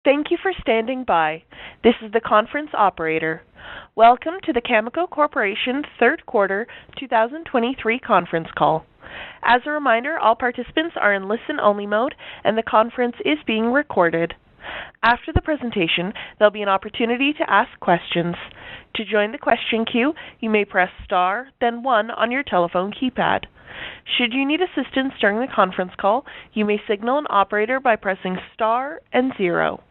Thank you for standing by. This is the conference operator. Welcome to the Cameco Corporation third quarter 2023 conference call. As a reminder, all participants are in listen-only mode and the conference is being recorded. After the presentation, there'll be an opportunity to ask questions. To join the question queue, you may press star, then 1 on your telephone keypad. Should you need assistance during the conference call, you may signal an operator by pressing star and 0.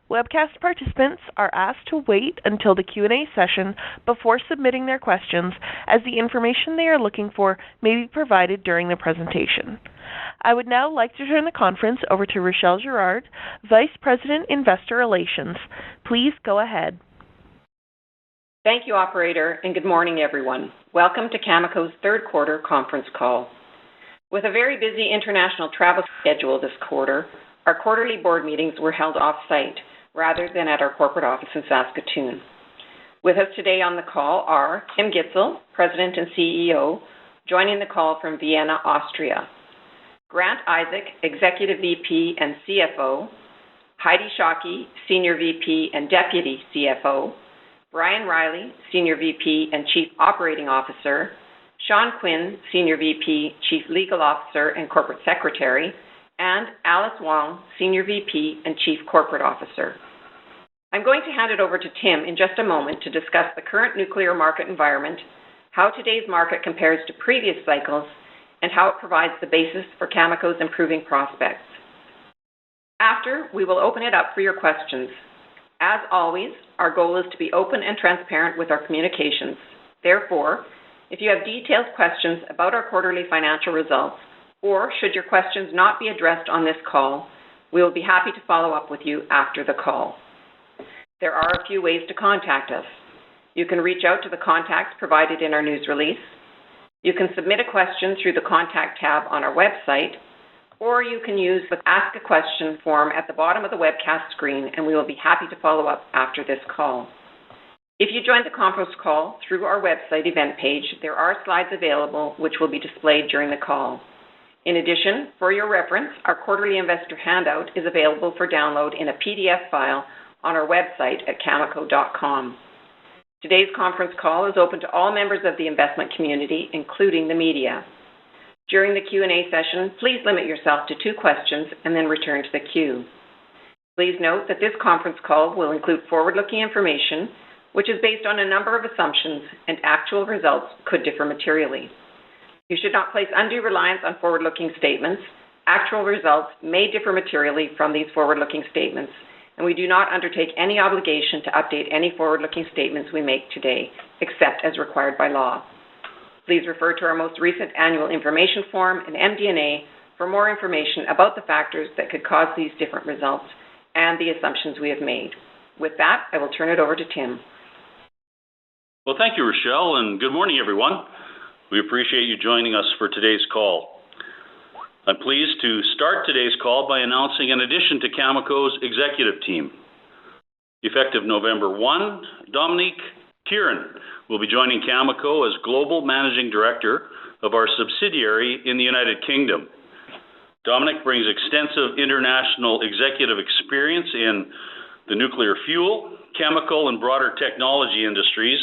Webcast participants are asked to wait until the Q&A session before submitting their questions, as the information they are looking for may be provided during the presentation. I would now like to turn the conference over to Rachelle Girard, Vice President, Investor Relations. Please go ahead. Thank you, operator, and good morning, everyone. Welcome to Cameco's third quarter conference call. With a very busy international travel schedule this quarter, our quarterly board meetings were held off-site rather than at our corporate office in Saskatoon. With us today on the call are Tim Gitzel, President and CEO, joining the call from Vienna, Austria; Grant Isaac, Executive VP and CFO; Heidi Shockey, Senior VP and Deputy CFO; Brian Riley, Senior VP and Chief Operating Officer; Sean Quinn, Senior VP, Chief Legal Officer and Corporate Secretary; and Alice Wong, Senior VP and Chief Corporate Officer. I'm going to hand it over to Tim in just a moment to discuss the current nuclear market environment, how today's market compares to previous cycles, and how it provides the basis for Cameco's improving prospects. After, we will open it up for your questions. As always, our goal is to be open and transparent with our communications. Therefore, if you have detailed questions about our quarterly financial results, or should your questions not be addressed on this call, we will be happy to follow up with you after the call. There are a few ways to contact us. You can reach out to the contacts provided in our news release. You can submit a question through the Contact tab on our website, or you can use the Ask a Question form at the bottom of the webcast screen, and we will be happy to follow up after this call. If you joined the conference call through our website event page, there are slides available which will be displayed during the call. In addition, for your reference, our quarterly investor handout is available for download in a PDF file on our website at cameco.com. Today's conference call is open to all members of the investment community, including the media. During the Q&A session, please limit yourself to 2 questions and then return to the queue. Please note that this conference call will include forward-looking information, which is based on a number of assumptions, and actual results could differ materially. You should not place undue reliance on forward-looking statements. Actual results may differ materially from these forward-looking statements, and we do not undertake any obligation to update any forward-looking statements we make today, except as required by law. Please refer to our most recent annual information form and MD&A for more information about the factors that could cause these different results and the assumptions we have made. With that, I will turn it over to Tim. Well, thank you, Rachelle, and good morning, everyone. We appreciate you joining us for today's call. I'm pleased to start today's call by announcing an addition to Cameco's executive team. Effective November 1, Dominique Kieran will be joining Cameco as Global Managing Director of our subsidiary in the United Kingdom. Dominique brings extensive international executive experience in the nuclear fuel, chemical, and broader technology industries,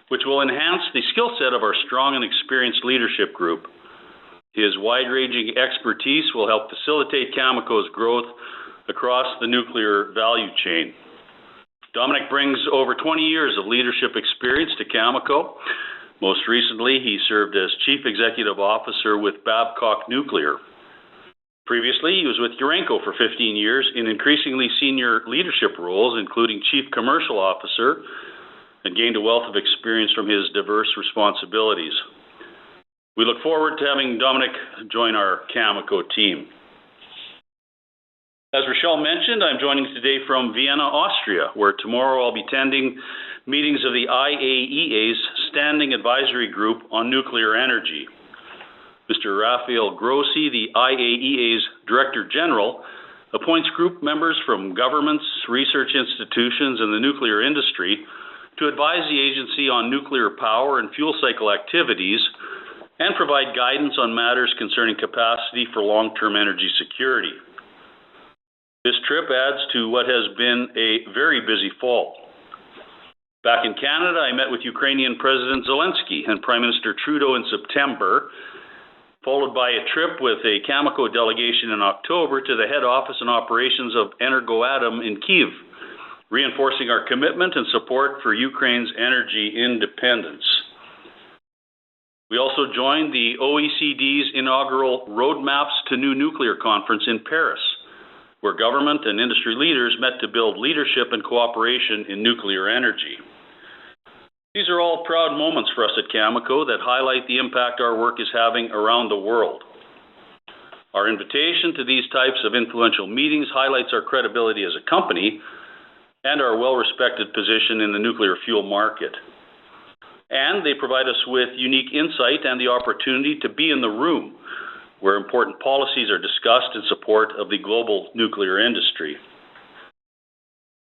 which will enhance the skill set of our strong and experienced leadership group. His wide-ranging expertise will help facilitate Cameco's growth across the nuclear value chain. Dominique brings over 20 years of leadership experience to Cameco. Most recently, he served as Chief Executive Officer with Babcock Nuclear. Previously, he was with Urenco for 15 years in increasingly senior leadership roles, including Chief Commercial Officer, and gained a wealth of experience from his diverse responsibilities. We look forward to having Dominique join our Cameco team. As Rachelle mentioned, I'm joining today from Vienna, Austria, where tomorrow I'll be attending meetings of the IAEA's Standing Advisory Group on Nuclear Energy. Mr. Rafael Grossi, the IAEA's Director General, appoints group members from governments, research institutions, and the nuclear industry to advise the agency on nuclear power and fuel cycle activities and provide guidance on matters concerning capacity for long-term energy security. This trip adds to what has been a very busy fall. Back in Canada, I met with Ukrainian President Zelensky and Prime Minister Trudeau in September, followed by a trip with a Cameco delegation in October to the head office and operations of Energoatom in Kyiv, reinforcing our commitment and support for Ukraine's energy independence. We also joined the OECD's inaugural Roadmaps to New Nuclear conference in Paris, where government and industry leaders met to build leadership and cooperation in nuclear energy. These are all proud moments for us at Cameco that highlight the impact our work is having around the world. Our invitation to these types of influential meetings highlights our credibility as a company and our well-respected position in the nuclear fuel market. And they provide us with unique insight and the opportunity to be in the room where important policies are discussed in support of the global nuclear industry.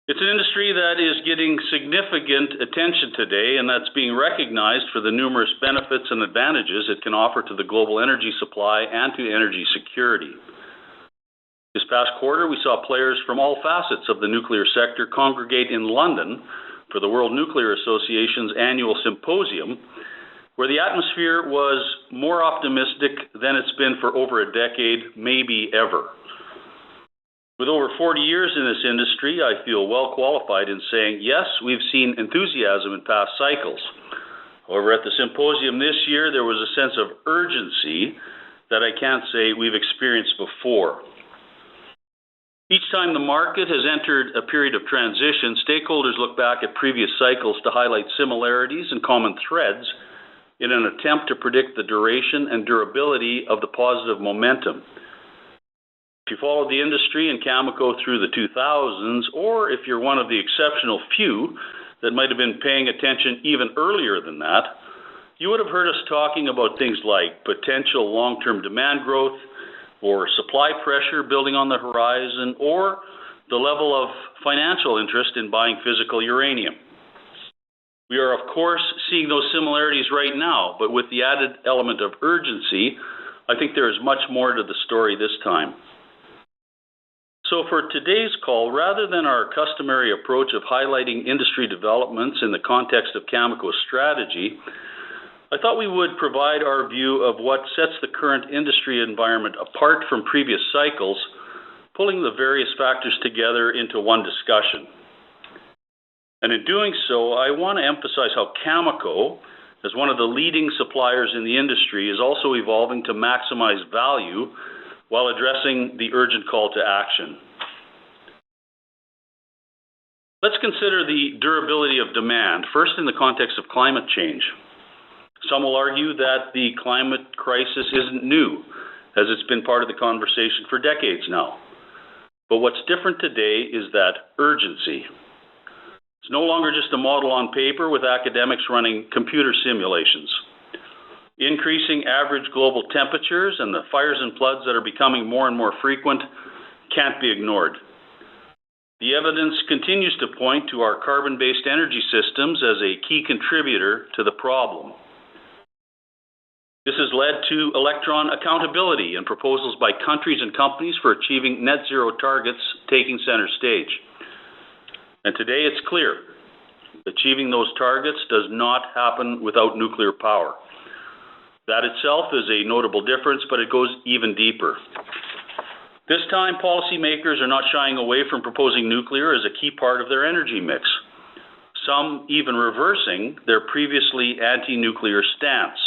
It's an industry that is getting significant attention today, and that's being recognized for the numerous benefits and advantages it can offer to the global energy supply and to energy security. This past quarter, we saw players from all facets of the nuclear sector congregate in London for the World Nuclear Association's annual symposium, where the atmosphere was more optimistic than it's been for over a decade, maybe ever. With over 40 years in this industry, I feel well qualified in saying, yes, we've seen enthusiasm in past cycles. However, at the symposium this year, there was a sense of urgency that I can't say we've experienced before. Each time the market has entered a period of transition, stakeholders look back at previous cycles to highlight similarities and common threads in an attempt to predict the duration and durability of the positive momentum. If you followed the industry and Cameco through the 2000s, or if you're one of the exceptional few that might have been paying attention even earlier than that, you would have heard us talking about things like potential long-term demand growth, or supply pressure building on the horizon, or the level of financial interest in buying physical uranium. We are, of course, seeing those similarities right now, but with the added element of urgency, I think there is much more to the story this time. So for today's call, rather than our customary approach of highlighting industry developments in the context of Cameco's strategy, I thought we would provide our view of what sets the current industry environment apart from previous cycles, pulling the various factors together into one discussion. And in doing so, I want to emphasize how Cameco, as one of the leading suppliers in the industry, is also evolving to maximize value while addressing the urgent call to action. Let's consider the durability of demand, first in the context of climate change. Some will argue that the climate crisis isn't new, as it's been part of the conversation for decades now. But what's different today is that urgency. It's no longer just a model on paper with academics running computer simulations. Increasing average global temperatures and the fires and floods that are becoming more and more frequent can't be ignored. The evidence continues to point to our carbon-based energy systems as a key contributor to the problem. This has led to electron accountability and proposals by countries and companies for achieving net zero targets taking center stage. And today it's clear, achieving those targets does not happen without nuclear power. That itself is a notable difference, but it goes even deeper. This time, policymakers are not shying away from proposing nuclear as a key part of their energy mix, some even reversing their previously anti-nuclear stance.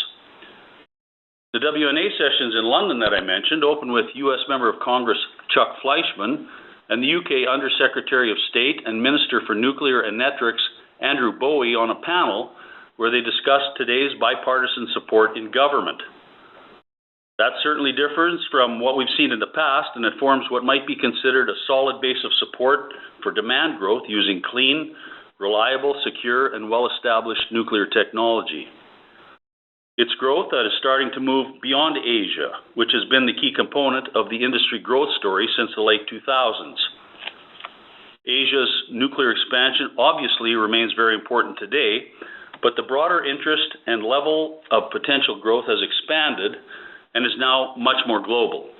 The WNA sessions in London that I mentioned opened with U.S. Member of Congress Chuck Fleischmann and the UK Under-Secretary of State and Minister for Nuclear and Networks Andrew Bowie on a panel where they discussed today's bipartisan support in government. That certainly differs from what we've seen in the past, and it forms what might be considered a solid base of support for demand growth using clean, reliable, secure, and well-established nuclear technology. It's growth that is starting to move beyond Asia, which has been the key component of the industry growth story since the late 2000s. Asia's nuclear expansion obviously remains very important today, but the broader interest and level of potential growth has expanded and is now much more global.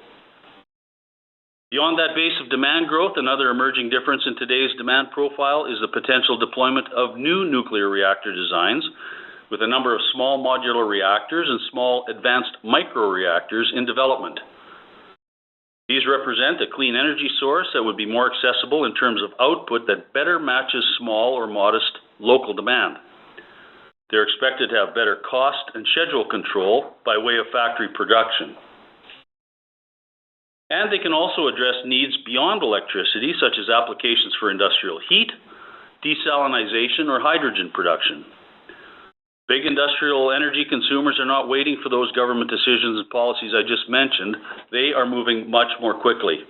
Beyond that base of demand growth, another emerging difference in today's demand profile is the potential deployment of new nuclear reactor designs, with a number of small modular reactors and small advanced microreactors in development. These represent a clean energy source that would be more accessible in terms of output that better matches small or modest local demand. They're expected to have better cost and schedule control by way of factory production. And they can also address needs beyond electricity, such as applications for industrial heat, desalination, or hydrogen production. Big industrial energy consumers are not waiting for those government decisions and policies I just mentioned. They are moving much more quickly.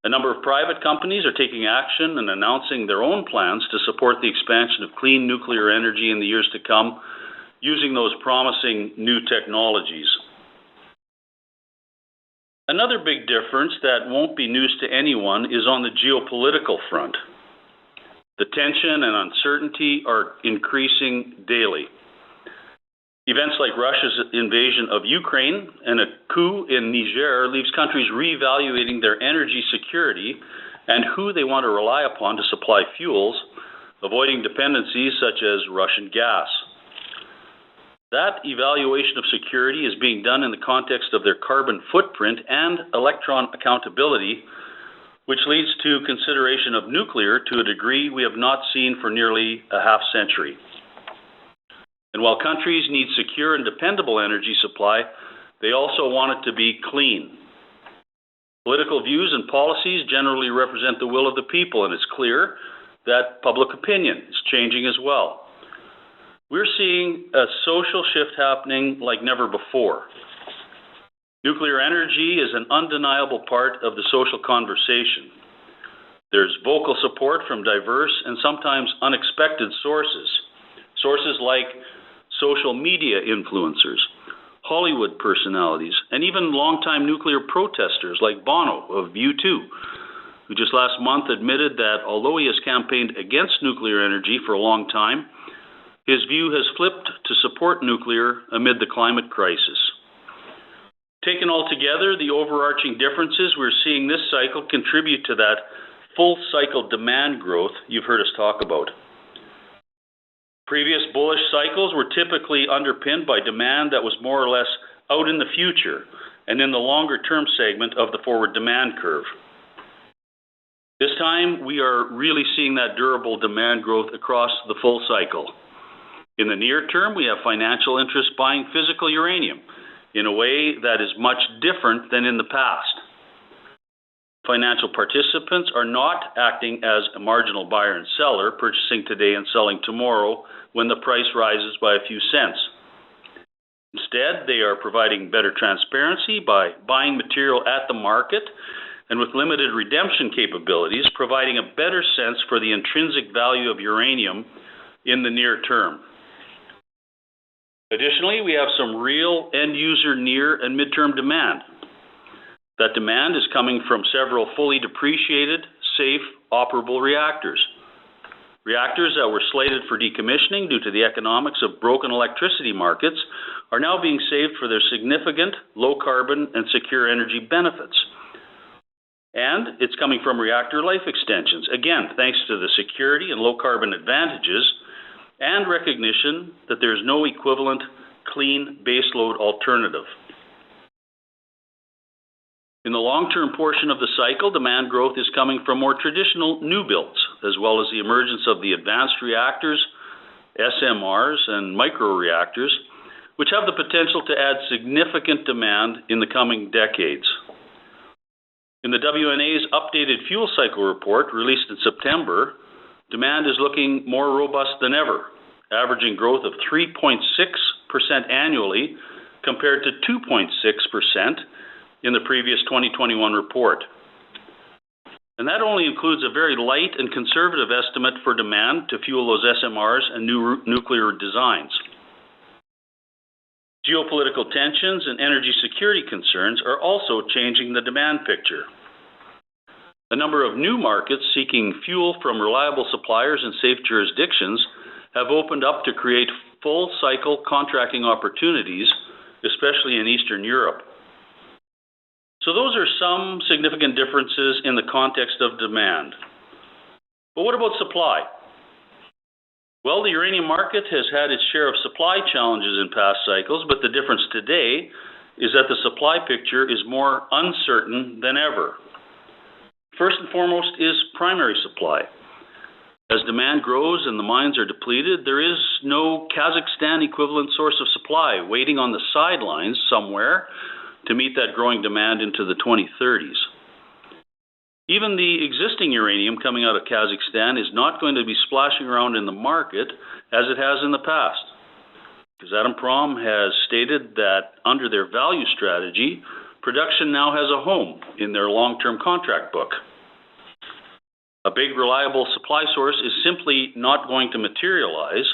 A number of private companies are taking action and announcing their own plans to support the expansion of clean nuclear energy in the years to come, using those promising new technologies. Another big difference that won't be news to anyone is on the geopolitical front. The tension and uncertainty are increasing daily. Events like Russia's invasion of Ukraine and a coup in Niger leaves countries reevaluating their energy security and who they want to rely upon to supply fuels, avoiding dependencies such as Russian gas. That evaluation of security is being done in the context of their carbon footprint and electron accountability, which leads to consideration of nuclear to a degree we have not seen for nearly a half-century. And while countries need secure and dependable energy supply, they also want it to be clean. Political views and policies generally represent the will of the people, and it's clear that public opinion is changing as well. We're seeing a social shift happening like never before. Nuclear energy is an undeniable part of the social conversation. There's vocal support from diverse and sometimes unexpected sources. Sources like social media influencers, Hollywood personalities, and even longtime nuclear protesters like Bono of U2, who just last month admitted that although he has campaigned against nuclear energy for a long time, his view has flipped to support nuclear amid the climate crisis. Taken all together, the overarching differences we're seeing this cycle contribute to that full cycle demand growth you've heard us talk about. Previous bullish cycles were typically underpinned by demand that was more or less out in the future and in the longer term segment of the forward demand curve. This time, we are really seeing that durable demand growth across the full cycle. In the near term, we have financial interests buying physical uranium in a way that is much different than in the past. Financial participants are not acting as a marginal buyer and seller, purchasing today and selling tomorrow when the price rises by a few cents. Instead, they are providing better transparency by buying material at the market and with limited redemption capabilities, providing a better sense for the intrinsic value of uranium in the near term. Additionally, we have some real end-user near and midterm demand. That demand is coming from several fully depreciated, safe, operable reactors. Reactors that were slated for decommissioning due to the economics of broken electricity markets are now being saved for their significant low-carbon and secure energy benefits. And it's coming from reactor life extensions, again, thanks to the security and low-carbon advantages and recognition that there is no equivalent clean baseload alternative. In the long-term portion of the cycle, demand growth is coming from more traditional new builds, as well as the emergence of the advanced reactors, SMRs, and microreactors, which have the potential to add significant demand in the coming decades. In the WNA's updated fuel cycle report released in September, demand is looking more robust than ever, averaging growth of 3.6% annually compared to 2.6% in the previous 2021 report. And that only includes a very light and conservative estimate for demand to fuel those SMRs and new nuclear designs. Geopolitical tensions and energy security concerns are also changing the demand picture. A number of new markets seeking fuel from reliable suppliers in safe jurisdictions have opened up to create full-cycle contracting opportunities, especially in Eastern Europe. So those are some significant differences in the context of demand. But what about supply? Well, the uranium market has had its share of supply challenges in past cycles, but the difference today is that the supply picture is more uncertain than ever. First and foremost is primary supply. As demand grows and the mines are depleted, there is no Kazakhstan equivalent source of supply waiting on the sidelines somewhere to meet that growing demand into the 2030s. Even the existing uranium coming out of Kazakhstan is not going to be splashing around in the market as it has in the past. Kazatomprom has stated that under their value strategy, production now has a home in their long-term contract book. A big, reliable supply source is simply not going to materialize,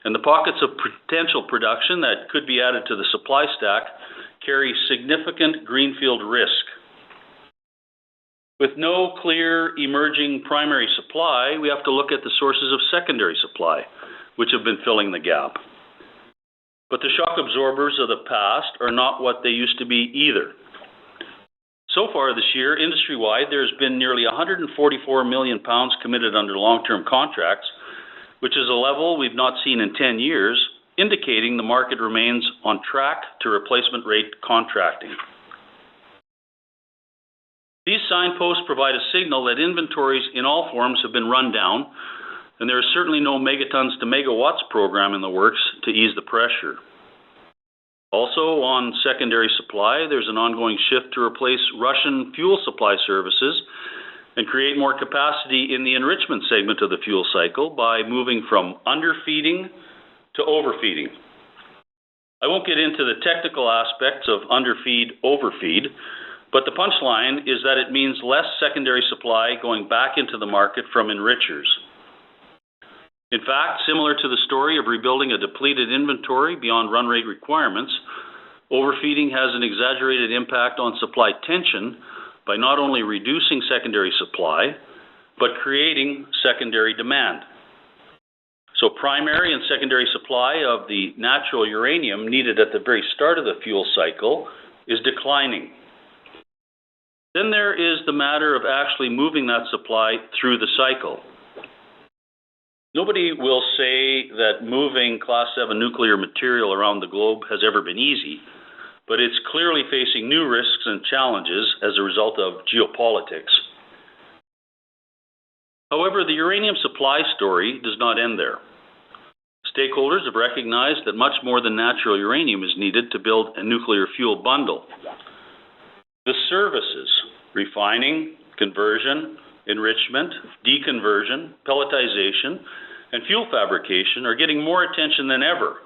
and the pockets of potential production that could be added to the supply stack carry significant greenfield risk. With no clear emerging primary supply, we have to look at the sources of secondary supply, which have been filling the gap. But the shock absorbers of the past are not what they used to be either. So far this year, industry-wide, there has been nearly 144 million pounds committed under long-term contracts, which is a level we've not seen in 10 years, indicating the market remains on track to replacement rate contracting. These signposts provide a signal that inventories in all forms have been run down, and there is certainly no megatons to megawatts program in the works to ease the pressure. Also, on secondary supply, there's an ongoing shift to replace Russian fuel supply services and create more capacity in the enrichment segment of the fuel cycle by moving from underfeeding to overfeeding. I won't get into the technical aspects of underfeed, overfeed, but the punchline is that it means less secondary supply going back into the market from enrichers. In fact, similar to the story of rebuilding a depleted inventory beyond run rate requirements, overfeeding has an exaggerated impact on supply tension by not only reducing secondary supply, but creating secondary demand. So primary and secondary supply of the natural uranium needed at the very start of the fuel cycle is declining. Then there is the matter of actually moving that supply through the cycle. Nobody will say that moving Class 7 nuclear material around the globe has ever been easy, but it's clearly facing new risks and challenges as a result of geopolitics. However, the uranium supply story does not end there. Stakeholders have recognized that much more than natural uranium is needed to build a nuclear fuel bundle. The services, refining, conversion, enrichment, deconversion, pelletization, and fuel fabrication are getting more attention than ever,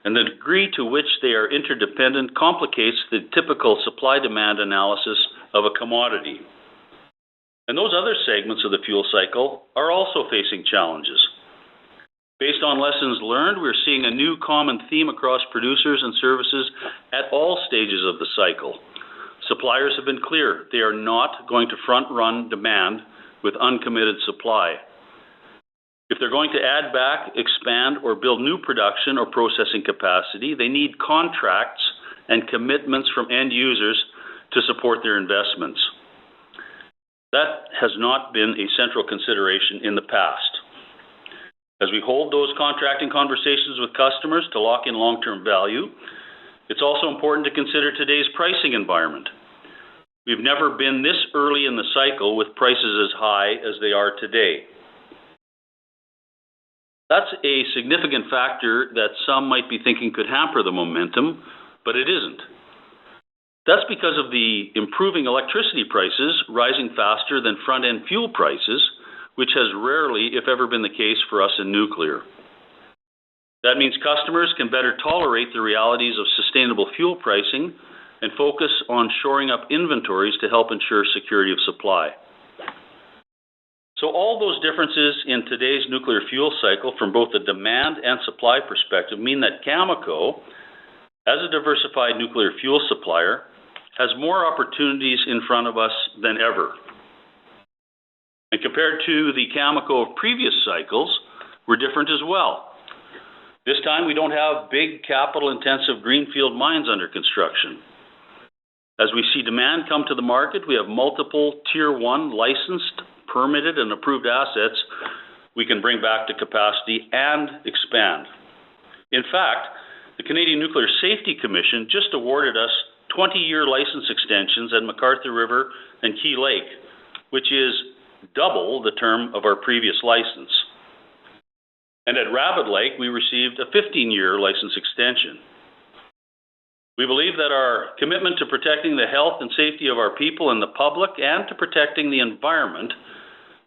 and the degree to which they are interdependent complicates the typical supply-demand analysis of a commodity. And those other segments of the fuel cycle are also facing challenges. Based on lessons learned, we're seeing a new common theme across producers and services at all stages of the cycle. Suppliers have been clear. They are not going to front-run demand with uncommitted supply. If they're going to add back, expand, or build new production or processing capacity, they need contracts and commitments from end users to support their investments. That has not been a central consideration in the past. As we hold those contracting conversations with customers to lock in long-term value, it's also important to consider today's pricing environment. We've never been this early in the cycle with prices as high as they are today. That's a significant factor that some might be thinking could hamper the momentum, but it isn't. That's because of the improving electricity prices rising faster than front-end fuel prices, which has rarely, if ever, been the case for us in nuclear. That means customers can better tolerate the realities of sustainable fuel pricing and focus on shoring up inventories to help ensure security of supply. So all those differences in today's nuclear fuel cycle from both the demand and supply perspective mean that Cameco, as a diversified nuclear fuel supplier, has more opportunities in front of us than ever. And compared to the Cameco of previous cycles, we're different as well. This time we don't have big capital-intensive greenfield mines under construction. As we see demand come to the market, we have multiple Tier 1 licensed, permitted, and approved assets we can bring back to capacity and expand. In fact, the Canadian Nuclear Safety Commission just awarded us 20-year license extensions at McArthur River and Key Lake, which is double the term of our previous license. And at Rabbit Lake, we received a 15-year license extension. We believe that our commitment to protecting the health and safety of our people and the public and to protecting the environment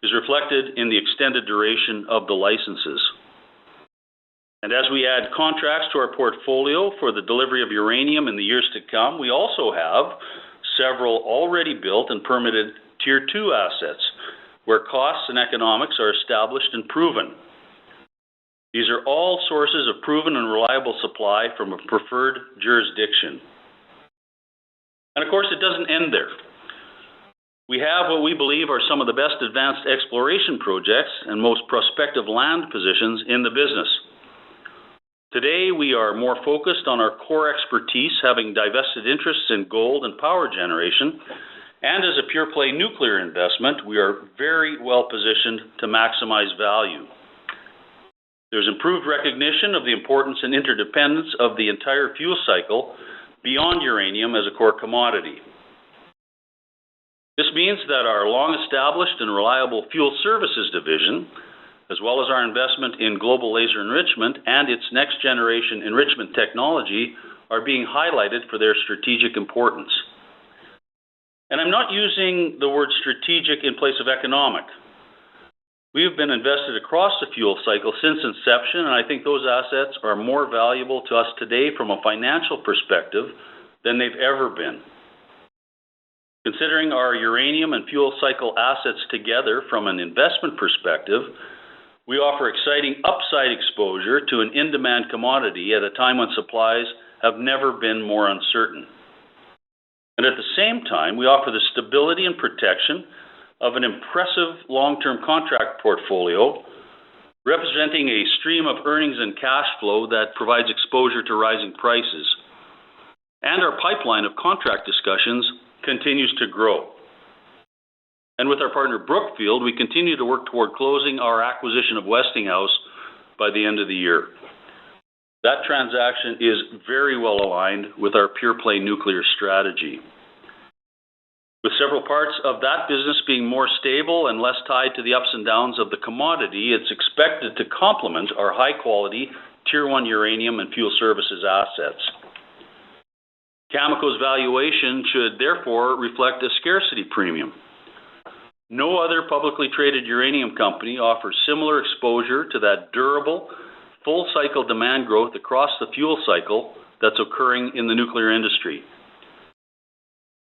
is reflected in the extended duration of the licenses. And as we add contracts to our portfolio for the delivery of uranium in the years to come, we also have several already built and permitted Tier 2 assets where costs and economics are established and proven. These are all sources of proven and reliable supply from a preferred jurisdiction. And of course, it doesn't end there. We have what we believe are some of the best advanced exploration projects and most prospective land positions in the business. Today, we are more focused on our core expertise, having divested interests in gold and power generation, and as a pure-play nuclear investment, we are very well positioned to maximize value. There's improved recognition of the importance and interdependence of the entire fuel cycle beyond uranium as a core commodity. This means that our long-established and reliable fuel services division, as well as our investment in global laser enrichment and its next-generation enrichment technology, are being highlighted for their strategic importance. And I'm not using the word strategic in place of economic. We have been invested across the fuel cycle since inception, and I think those assets are more valuable to us today from a financial perspective than they've ever been. Considering our uranium and fuel cycle assets together from an investment perspective, we offer exciting upside exposure to an in-demand commodity at a time when supplies have never been more uncertain. And at the same time, we offer the stability and protection of an impressive long-term contract portfolio, representing a stream of earnings and cash flow that provides exposure to rising prices. And our pipeline of contract discussions continues to grow. And with our partner Brookfield, we continue to work toward closing our acquisition of Westinghouse by the end of the year. That transaction is very well aligned with our pure-play nuclear strategy. With several parts of that business being more stable and less tied to the ups and downs of the commodity, it's expected to complement our high-quality Tier 1 uranium and fuel services assets. Cameco's valuation should therefore reflect a scarcity premium. No other publicly traded uranium company offers similar exposure to that durable, full-cycle demand growth across the fuel cycle that's occurring in the nuclear industry.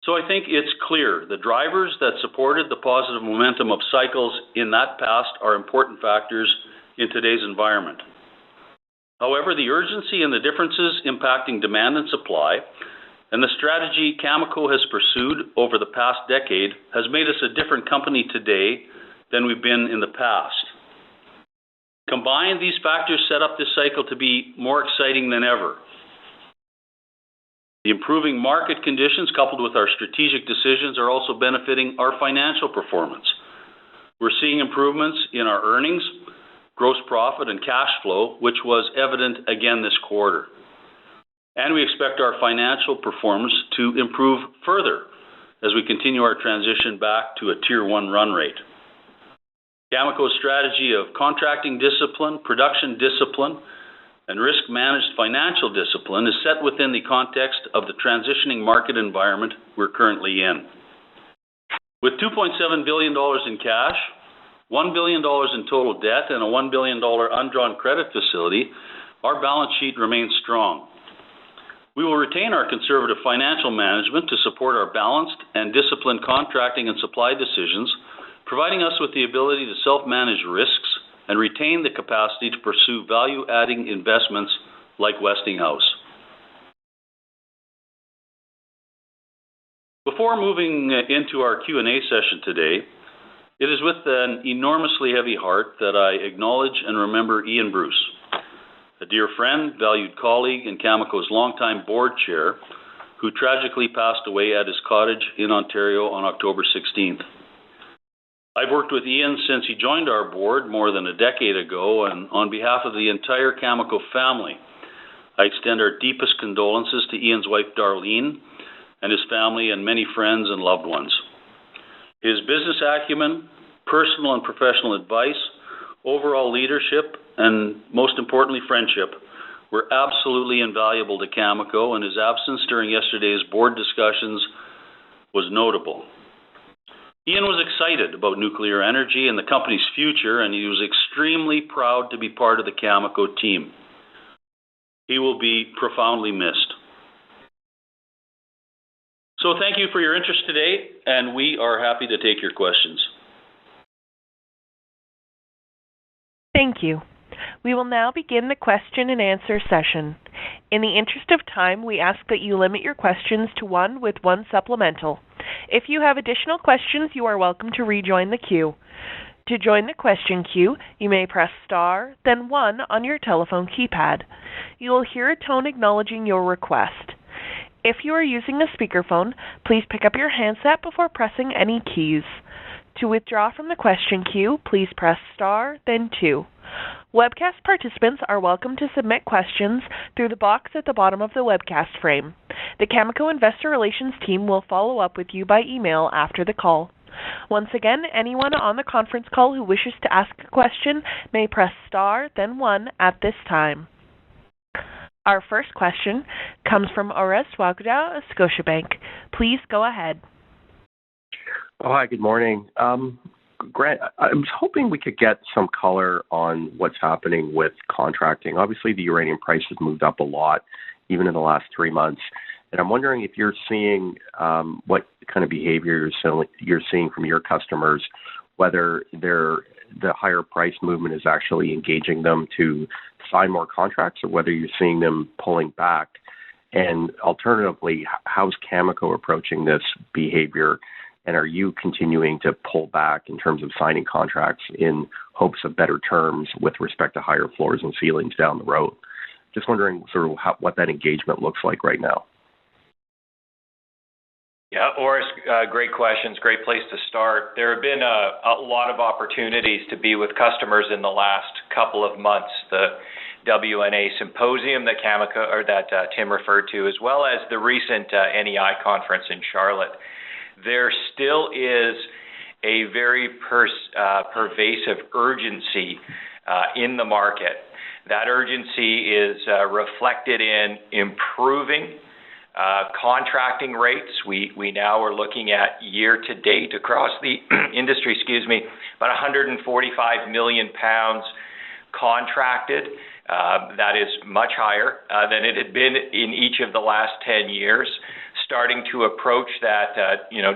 So I think it's clear the drivers that supported the positive momentum of cycles in that past are important factors in today's environment. However, the urgency and the differences impacting demand and supply, and the strategy Cameco has pursued over the past decade has made us a different company today than we've been in the past. Combined, these factors set up this cycle to be more exciting than ever. The improving market conditions, coupled with our strategic decisions, are also benefiting our financial performance. We're seeing improvements in our earnings, gross profit, and cash flow, which was evident again this quarter. And we expect our financial performance to improve further as we continue our transition back to a Tier 1 run rate. Cameco's strategy of contracting discipline, production discipline, and risk-managed financial discipline is set within the context of the transitioning market environment we're currently in. With $2.7 billion in cash, $1 billion in total debt, and a $1 billion undrawn credit facility, our balance sheet remains strong. We will retain our conservative financial management to support our balanced and disciplined contracting and supply decisions, providing us with the ability to self-manage risks and retain the capacity to pursue value-adding investments like Westinghouse. Before moving into our Q&A session today, it is with an enormously heavy heart that I acknowledge and remember Ian Bruce, a dear friend, valued colleague, and Cameco's longtime board chair, who tragically passed away at his cottage in Ontario on October 16th. I've worked with Ian since he joined our board more than a decade ago, and on behalf of the entire Cameco family, I extend our deepest condolences to Ian's wife Darlene and his family and many friends and loved ones. His business acumen, personal and professional advice, overall leadership, and most importantly, friendship, were absolutely invaluable to Cameco, and his absence during yesterday's board discussions was notable. Ian was excited about nuclear energy and the company's future, and he was extremely proud to be part of the Cameco team. He will be profoundly missed. So thank you for your interest today, and we are happy to take your questions. Thank you. We will now begin the question and answer session. In the interest of time, we ask that you limit your questions to one with one supplemental. If you have additional questions, you are welcome to rejoin the queue. To join the question queue, you may press star, then 1 on your telephone keypad. You will hear a tone acknowledging your request. If you are using a speakerphone, please pick up your handset before pressing any keys. To withdraw from the question queue, please press star, then 2. Webcast participants are welcome to submit questions through the box at the bottom of the webcast frame. The Cameco Investor Relations team will follow up with you by email after the call. Once again, anyone on the conference call who wishes to ask a question may press star, then 1 at this time. Our first question comes from Orest Wowkodaw of Scotiabank. Please go ahead. Oh, hi, good morning. Grant, I was hoping we could get some color on what's happening with contracting. Obviously, the uranium price has moved up a lot, even in the last 3 months. And I'm wondering if you're seeing what kind of behavior you're seeing from your customers, whether the higher price movement is actually engaging them to sign more contracts or whether you're seeing them pulling back. And alternatively, how's Cameco approaching this behavior? And are you continuing to pull back in terms of signing contracts in hopes of better terms with respect to higher floors and ceilings down the road? Just wondering sort of what that engagement looks like right now. Yeah, Orest, great questions, great place to start. There have been a lot of opportunities to be with customers in the last couple of months. The WNA symposium that Tim referred to, as well as the recent NEI conference in Charlotte. There still is a very pervasive urgency in the market. That urgency is reflected in improving contracting rates. We now are looking at year to date across the industry, about 145 million pounds contracted. That is much higher than it had been in each of the last 10 years, starting to approach that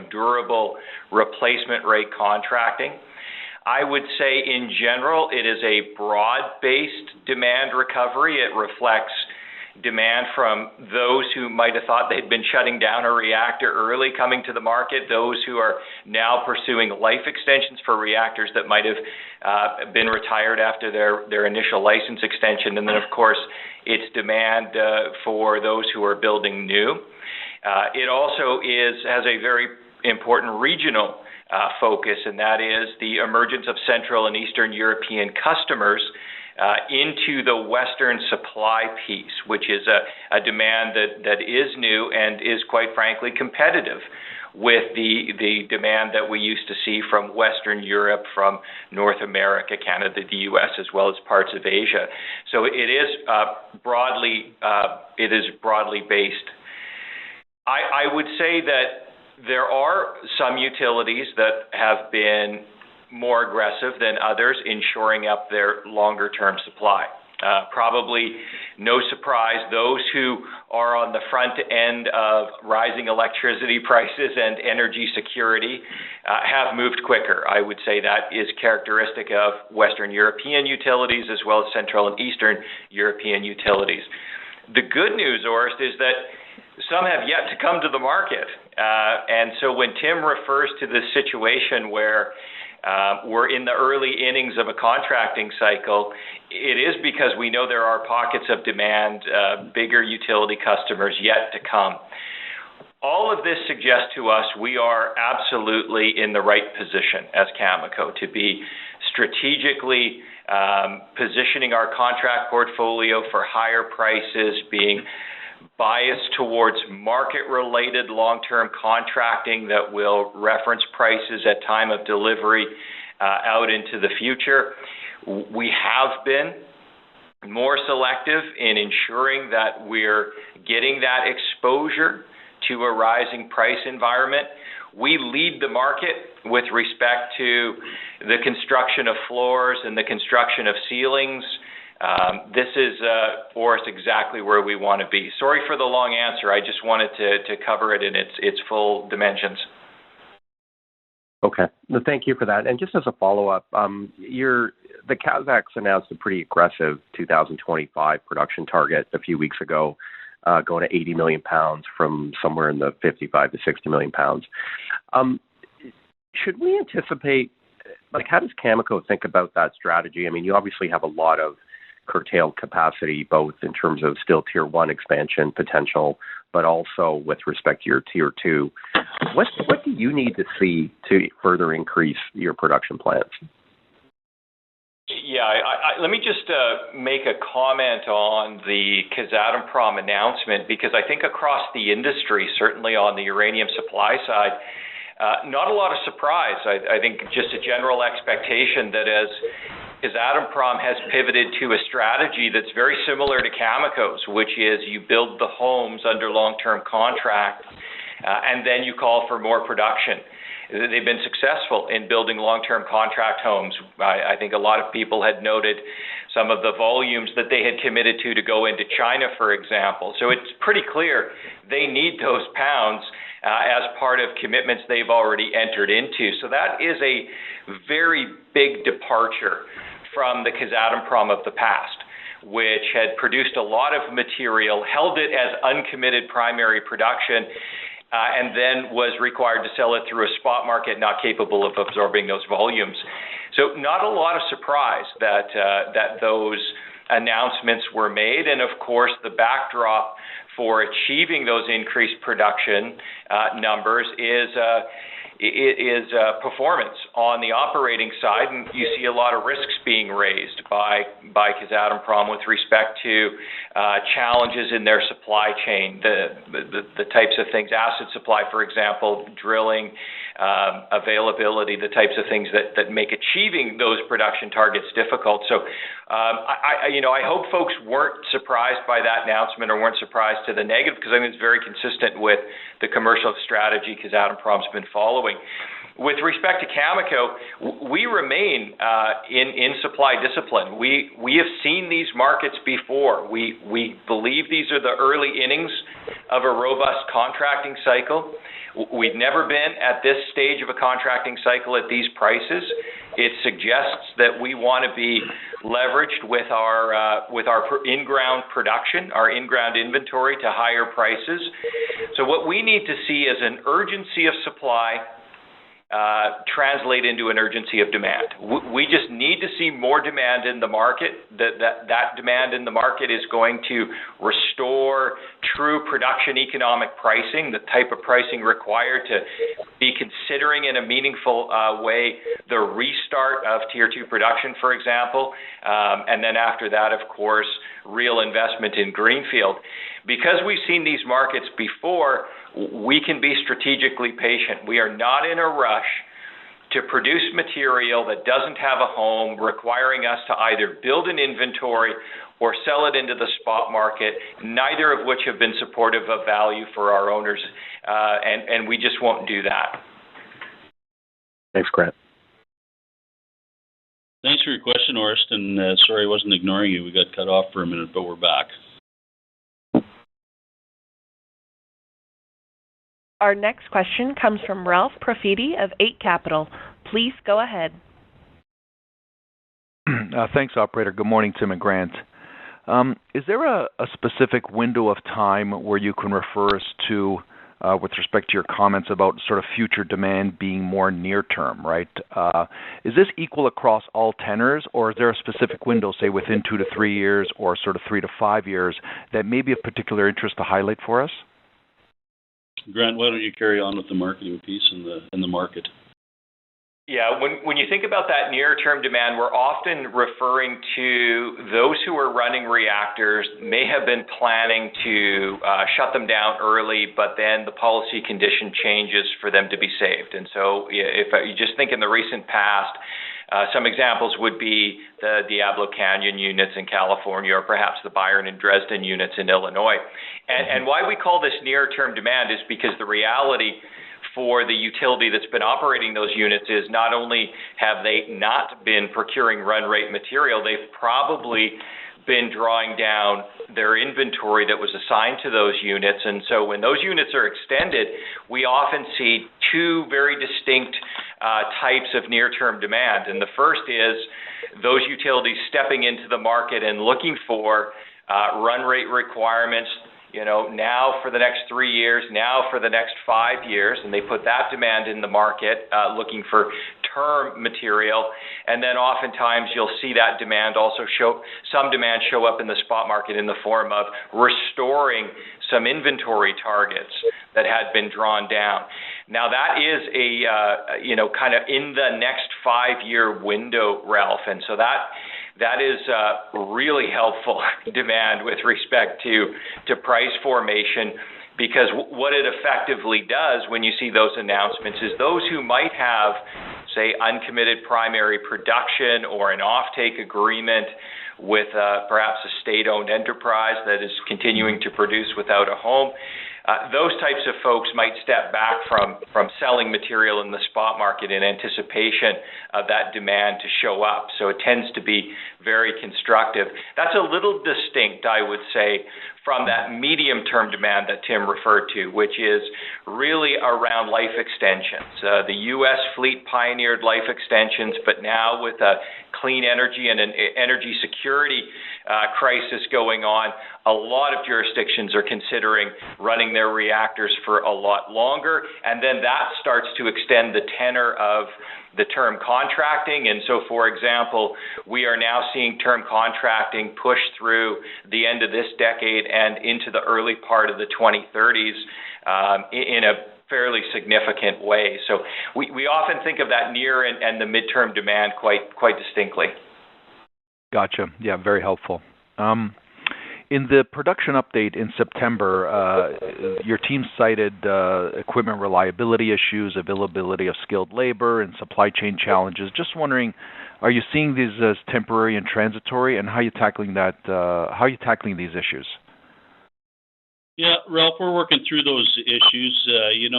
durable replacement rate contracting. I would say in general it is a broad-based demand recovery. It reflects demand from those who might have thought they'd been shutting down a reactor early coming to the market, those who are now pursuing life extensions for reactors that might have been retired after their initial license extension, and then of course it's demand for those who are building new. It also has a very important regional focus, and that is the emergence of Central and Eastern European customers into the Western supply piece, which is a demand that is new and is quite frankly competitive with the demand that we used to see from Western Europe, from North America, Canada, the US, as well as parts of Asia. So it is broadly based. I would say that there are some utilities that have been more aggressive than others in shoring up their longer-term supply. Probably no surprise, those who are on the front end of rising electricity prices and energy security have moved quicker. I would say that is characteristic of Western European utilities as well as Central and Eastern European utilities. The good news, Orest, is that some have yet to come to the market. And so when Tim refers to this situation where we're in the early innings of a contracting cycle, it is because we know there are pockets of demand, bigger utility customers yet to come. all of this suggests to us we are absolutely in the right position as Cameco to be strategically positioning our contract portfolio for higher prices, being biased towards market-related long-term contracting that will reference prices at time of delivery out into the future. We have been more selective in ensuring that we're getting that exposure to a rising price environment. We lead the market with respect to the construction of floors and the construction of ceilings. This is, for us, exactly where we want to be. Sorry for the long answer. I just wanted to cover it in its full dimensions. Okay. No, thank you for that. And just as a follow-up, the Kazakhs announced a pretty aggressive 2025 production target a few weeks ago, going to 80 million pounds from somewhere in the 55 to 60 million pounds. Should we anticipate, how does Cameco think about that strategy? I mean, you obviously have a lot of curtailed capacity, both in terms of still Tier 1 expansion potential, but also with respect to your Tier 2. What do you need to see to further increase your production plans? Yeah, let me just make a comment on the Kazatomprom announcement, because I think across the industry, certainly on the uranium supply side, not a lot of surprise. I think just a general expectation that as Kazatomprom has pivoted to a strategy that's very similar to Cameco's, which is you build the homes under long-term contract, and then you call for more production. They've been successful in building long-term contract homes. I think a lot of people had noted some of the volumes that they had committed to go into China, for example. So it's pretty clear they need those pounds as part of commitments they've already entered into. So that is a very big departure from the Kazatomprom of the past, which had produced a lot of material, held it as uncommitted primary production, and then was required to sell it through a spot market not capable of absorbing those volumes. So not a lot of surprise that those announcements were made, and of course the backdrop for achieving those increased production numbers is performance on the operating side, and you see a lot of risks being raised by Kazatomprom with respect to challenges in their supply chain, the types of things, acid supply, for example, drilling, availability, the types of things that make achieving those production targets difficult. So, I hope folks weren't surprised by that announcement or weren't surprised to the negative, because I think it's very consistent with the commercial strategy Kazatomprom's been following. With respect to Cameco, we remain in supply discipline. We have seen these markets before. We believe these are the early innings of a robust contracting cycle. We've never been at this stage of a contracting cycle at these prices. It suggests that we want to be leveraged with our in-ground production, our in-ground inventory to higher prices. So what we need to see is an urgency of supply translate into an urgency of demand. We just need to see more demand in the market. That demand in the market is going to restore true production economic pricing, the type of pricing required to be considering in a meaningful way the restart of Tier 2 production, for example, and then after that, of course, real investment in greenfield. Because we've seen these markets before, we can be strategically patient. We are not in a rush to produce material that doesn't have a home, requiring us to either build an inventory or sell it into the spot market, neither of which have been supportive of value for our owners, and we just won't do that. Thanks, Grant. Thanks for your question, Orest, and sorry I wasn't ignoring you. We got cut off for a minute, but we're back. Our next question comes from Ralph Profiti of 8 Capital. Please go ahead. Thanks, operator. Good morning, Tim and Grant. Is there a specific window of time where you can refer us to with respect to your comments about sort of future demand being more near term, right? Is this equal across all tenors, or is there a specific window, say within 2 to 3 years or sort of 3 to 5 years, that may be of particular interest to highlight for us? Grant, why don't you carry on with the marketing piece in the market? Yeah, when you think about that near-term demand, we're often referring to those who are running reactors may have been planning to shut them down early, but then the policy condition changes for them to be saved. And so if you just think in the recent past, some examples would be the Diablo Canyon units in California, or perhaps the Byron and Dresden units in Illinois. And why we call this near-term demand is because the reality for the utility that's been operating those units is not only have they not been procuring run rate material, they've probably been drawing down their inventory that was assigned to those units. And so when those units are extended, we often see two very distinct types of near-term demand. And the first is those utilities stepping into the market and looking for run rate requirements, now for the next 3 years, now for the next 5 years, and they put that demand in the market, looking for term material. And then oftentimes you'll see that demand also some demand show up in the spot market in the form of restoring some inventory targets that had been drawn down. Now that is a kind of in the next 5-year window, Ralph, and so that is really helpful demand with respect to price formation, because what it effectively does when you see those announcements is those who might have, say, uncommitted primary production or an offtake agreement with perhaps a state-owned enterprise that is continuing to produce without a home, those types of folks might step back from selling material in the spot market in anticipation of that demand to show up. So it tends to be very constructive. That's a little distinct, I would say, from that medium-term demand that Tim referred to, which is really around life extensions. The U.S. fleet pioneered life extensions, but now with a clean energy and an energy security crisis going on, a lot of jurisdictions are considering running their reactors for a lot longer, and then that starts to extend the tenor of the term contracting. And so, for example, we are now seeing term contracting push through the end of this decade and into the early part of the 2030s in a fairly significant way. So we often think of that near and the midterm demand quite distinctly. Gotcha. Yeah, very helpful. In the production update in September, your team cited equipment reliability issues, availability of skilled labor, and supply chain challenges. Just wondering, are you seeing these as temporary and transitory, and how are you tackling that? How are you tackling these issues? Yeah, Ralph, we're working through those issues.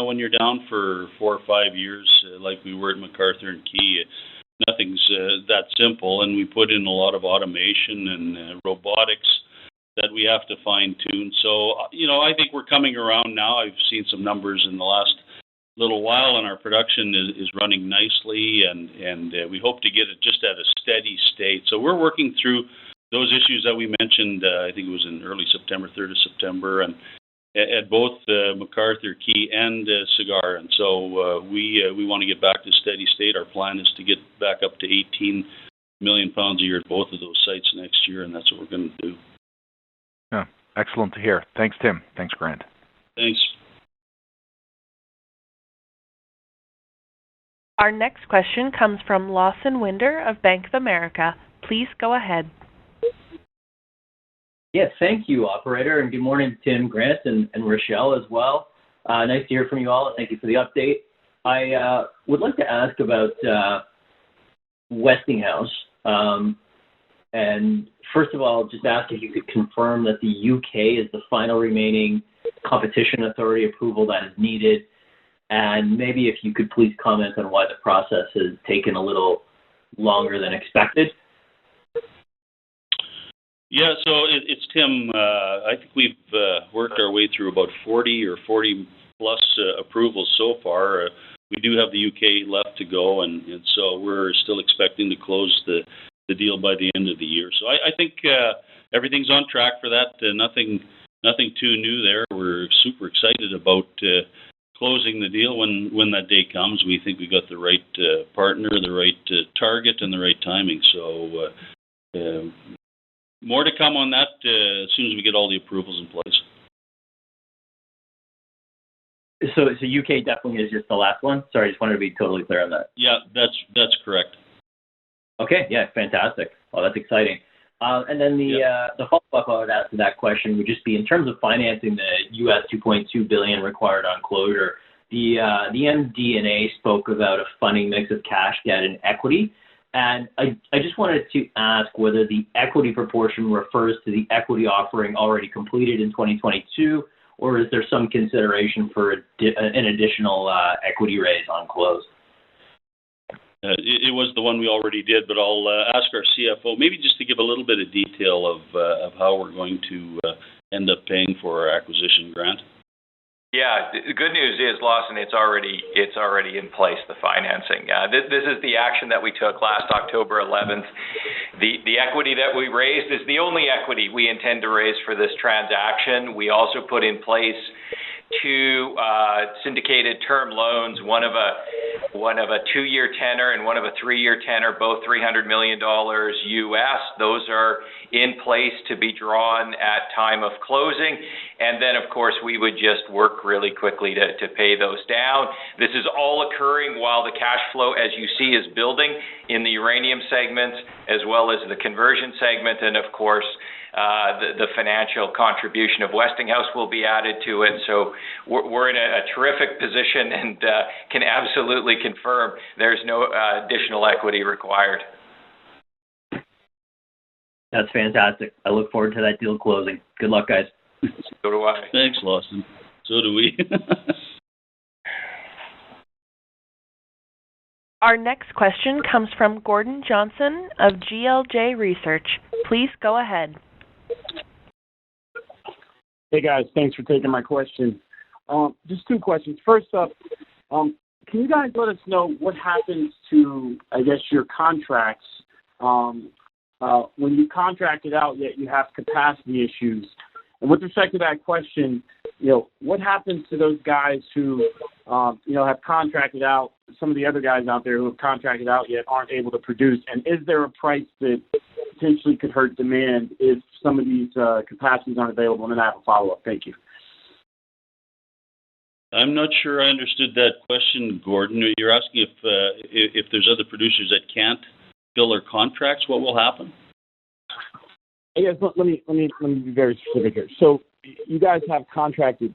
When you're down for 4 or 5 years, like we were at MacArthur and Key, nothing's that simple, and we put in a lot of automation and robotics that we have to fine-tune. So, I think we're coming around now. I've seen some numbers in the last little while, and our production is running nicely, and we hope to get it just at a steady state. So we're working through those issues that we mentioned, I think it was in early September, 3rd of September, and at both MacArthur, Key, and Cigar. And so we want to get back to steady state. Our plan is to get back up to 18 million pounds a year at both of those sites next year, and that's what we're going to do. Yeah, excellent to hear. Thanks, Tim. Thanks, Grant. Thanks. Our next question comes from Lawson Winder of Bank of America. Please go ahead. Yes, thank you, operator, and good morning, Tim, Grant, and Rochelle as well. Nice to hear from you all. Thank you for the update. I would like to ask about Westinghouse. And first of all, just ask if you could confirm that the UK is the final remaining competition authority approval that is needed, and maybe if you could please comment on why the process has taken a little longer than expected. Yeah, so it's Tim. I think we've worked our way through about 40 or 40-plus approvals so far. We do have the UK left to go, and so we're still expecting to close the deal by the end of the year. So I think everything's on track for that. Nothing too new there. We're super excited about closing the deal when that day comes. We think we got the right partner, the right target, and the right timing. So more to come on that as soon as we get all the approvals in place. So UK definitely is just the last one? Sorry, I just wanted to be totally clear on that. Yeah, that's correct. Okay, yeah, fantastic. Oh, that's exciting. And then the follow-up I would ask to that question would just be in terms of financing the US $2.2 billion required on closure. The MD&A spoke about a funding mix of cash, debt, and equity. And I just wanted to ask whether the equity proportion refers to the equity offering already completed in 2022, or is there some consideration for an additional equity raise on close? It was the one we already did, but I'll ask our CFO maybe just to give a little bit of detail of how we're going to end up paying for our acquisition, Grant. Yeah, the good news is, Lawson, it's already in place, the financing. This is the action that we took last October 11th. The equity that we raised is the only equity we intend to raise for this transaction. We also put in place two syndicated term loans, one of a 2-year tenor and one of a 3-year tenor, both $300 million US. Those are in place to be drawn at time of closing. And then, of course, we would just work really quickly to pay those down. This is all occurring while the cash flow, as you see, is building in the uranium segment as well as the conversion segment. And, of course, the financial contribution of Westinghouse will be added to it. So we're in a terrific position and can absolutely confirm there's no additional equity required. That's fantastic. I look forward to that deal closing. Good luck, guys. So do I. Thanks, Lawson. So do we. Our next question comes from Gordon Johnson of GLJ Research. Please go ahead. Hey, guys. Thanks for taking my question. Just two questions. First up, can you guys let us know what happens to, I guess, your contracts when you contract it out, yet you have capacity issues? And with respect to that question, what happens to those guys who, have contracted out, some of the other guys out there who have contracted out yet aren't able to produce? And is there a price that potentially could hurt demand if some of these capacities aren't available? And then I have a follow-up. Thank you. I'm not sure I understood that question, Gordon. You're asking if there's other producers that can't fill their contracts, what will happen? Yes, let me be very specific here. So you guys have contracted,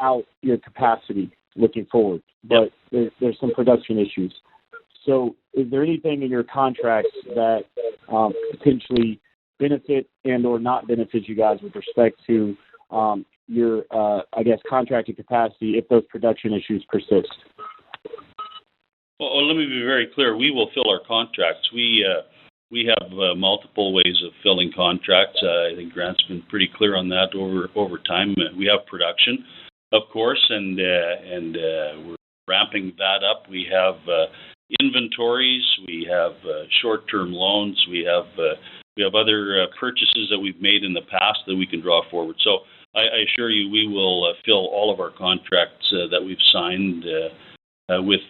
out your capacity looking forward, but there's some production issues. So is there anything in your contracts that potentially benefit and or not benefit you guys with respect to your, contracted capacity if those production issues persist? Well, let me be very clear. We will fill our contracts. We have multiple ways of filling contracts. I think Grant's been pretty clear on that over time. We have production, of course, and we're ramping that up. We have inventories. We have short-term loans. We have other purchases that we've made in the past that we can draw forward. So I assure you, we will fill all of our contracts that we've signed with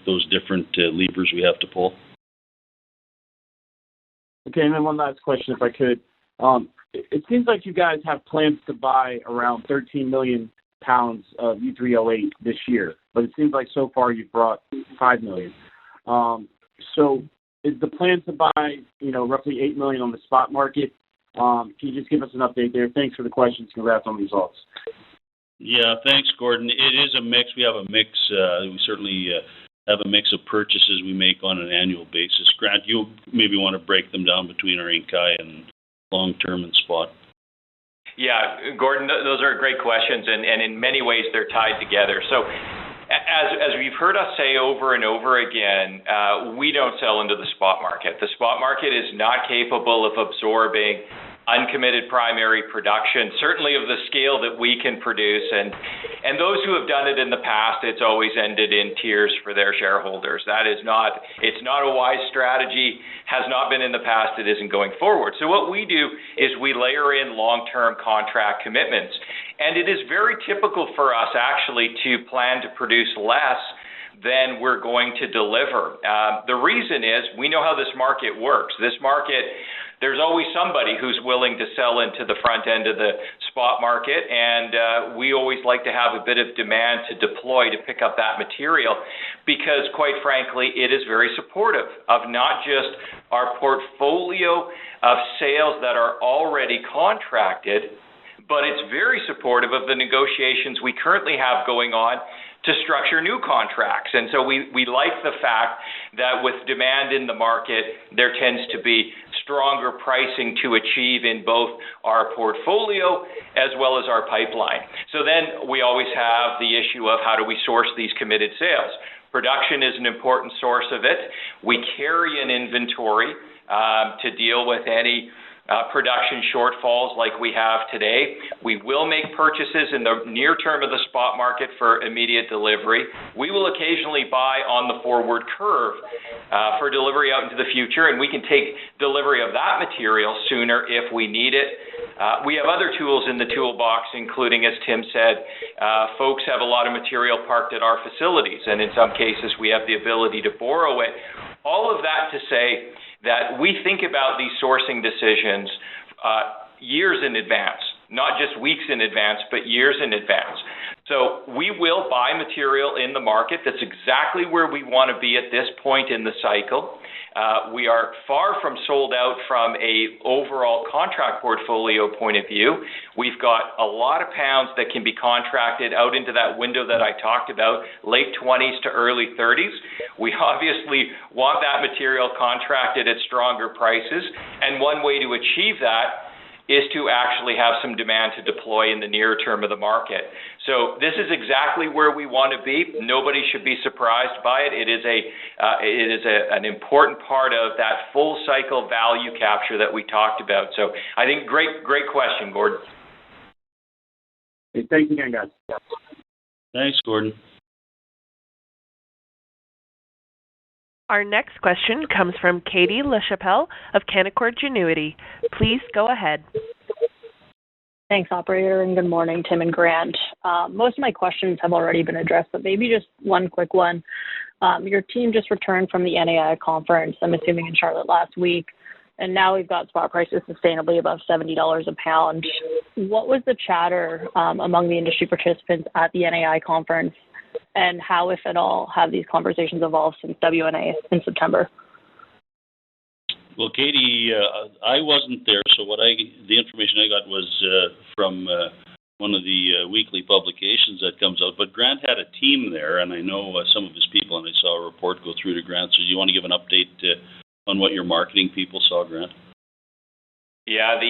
those different levers we have to pull. Okay, and then one last question, if I could. It seems like you guys have plans to buy around 13 million pounds of U3O8 this year, but it seems like so far you've brought 5 million. So is the plan to buy, roughly 8 million on the spot market? Can you just give us an update there? Thanks for the questions. Congrats on the results. Yeah, thanks, Gordon. It is a mix. We have a mix. We certainly have a mix of purchases we make on an annual basis. Grant, you maybe want to break them down between our Inkai and long-term and spot. Yeah, Gordon, those are great questions, and in many ways they're tied together. So as we've heard us say over and over again, we don't sell into the spot market. The spot market is not capable of absorbing uncommitted primary production, certainly of the scale that we can produce. And those who have done it in the past, it's always ended in tears for their shareholders. It's not a wise strategy, has not been in the past, it isn't going forward. So what we do is we layer in long-term contract commitments. And it is very typical for us actually to plan to produce less than we're going to deliver. The reason is we know how this market works. This market there's always somebody who's willing to sell into the front end of the spot market, and we always like to have a bit of demand to deploy to pick up that material because, quite frankly, it is very supportive of not just our portfolio of sales that are already contracted, but it's very supportive of the negotiations we currently have going on to structure new contracts. And so we like the fact that with demand in the market, there tends to be stronger pricing to achieve in both our portfolio as well as our pipeline. So then we always have the issue of how do we source these committed sales. Production is an important source of it. We carry an inventory to deal with any production shortfalls like we have today. We will make purchases in the near term of the spot market for immediate delivery. We will occasionally buy on the forward curve for delivery out into the future, and we can take delivery of that material sooner if we need it. We have other tools in the toolbox, including, as Tim said, folks have a lot of material parked at our facilities, and in some cases we have the ability to borrow it. All of that to say that we think about these sourcing decisions years in advance, not just weeks in advance, but years in advance. So we will buy material in the market. That's exactly where we want to be at this point in the cycle. We are far from sold out from a overall contract portfolio point of view. We've got a lot of pounds that can be contracted out into that window that I talked about, late 20s to early 30s. We obviously want that material contracted at stronger prices, and one way to achieve that is to actually have some demand to deploy in the near term of the market. So this is exactly where we want to be. Nobody should be surprised by it. It is an important part of that full cycle value capture that we talked about. So I think great question, Gordon. Hey, thanks again, guys. Thanks, Gordon. Our next question comes from Katie LaChapelle of Canaccord Genuity. Please go ahead. Thanks, operator, and good morning, Tim and Grant. Most of my questions have already been addressed, but maybe just one quick one. Your team just returned from the NAI conference, I'm assuming in Charlotte last week, and now we've got spot prices sustainably above $70 a pound. What was the chatter among the industry participants at the NAI conference, and how, if at all, have these conversations evolved since WNA in September? Well, Katie, I wasn't there, so the information I got was from one of the weekly publications that comes out. But Grant had a team there, and I know some of his people, and I saw a report go through to Grant. So do you want to give an update on what your marketing people saw, Grant? Yeah,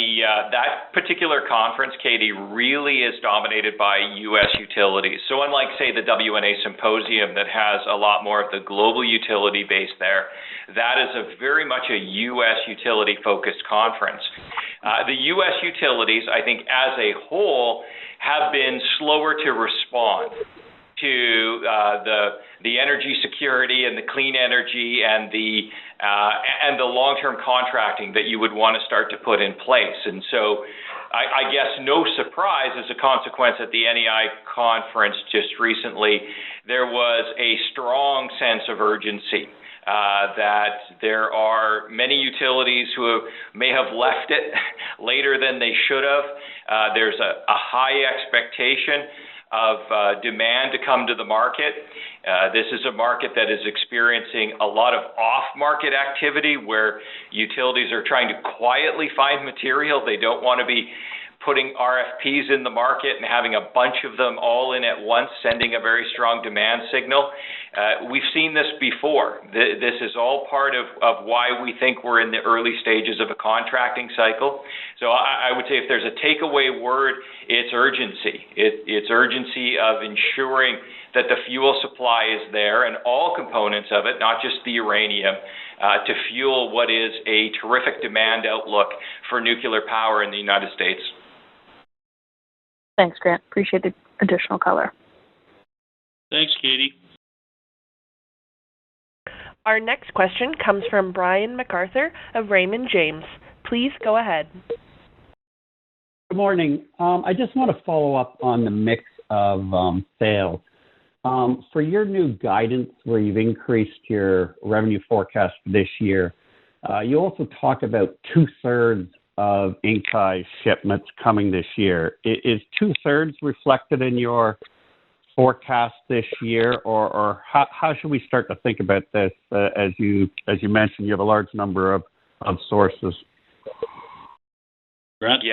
that particular conference, Katie, really is dominated by U.S. utilities. So unlike, say, the WNA symposium that has a lot more of the global utility base there, that is very much a U.S. utility-focused conference. The U.S. utilities, I think, as a whole, have been slower to respond to the energy security and the clean energy and the long-term contracting that you would want to start to put in place. And so I guess no surprise, as a consequence at the NEI conference just recently, there was a strong sense of urgency that there are many utilities who may have left it later than they should have. There's a high expectation of demand to come to the market. This is a market that is experiencing a lot of off-market activity where utilities are trying to quietly find material. They don't want to be putting RFPs in the market and having a bunch of them all in at once, sending a very strong demand signal. We've seen this before. This is all part of why we think we're in the early stages of a contracting cycle. So I would say if there's a takeaway word, it's urgency. It's urgency of ensuring that the fuel supply is there and all components of it, not just the uranium, to fuel what is a terrific demand outlook for nuclear power in the United States. Thanks, Grant. Appreciate the additional color. Thanks, Katie. Our next question comes from Brian MacArthur of Raymond James. Please go ahead. Good morning. I just want to follow up on the mix of sales. For your new guidance where you've increased your revenue forecast for this year, You also talk about 2/3 of Inkai shipments coming this year. Is 2/3 reflected in your forecast this year, or how should we start to think about this? As you mentioned, you have a large number of sources. Grant?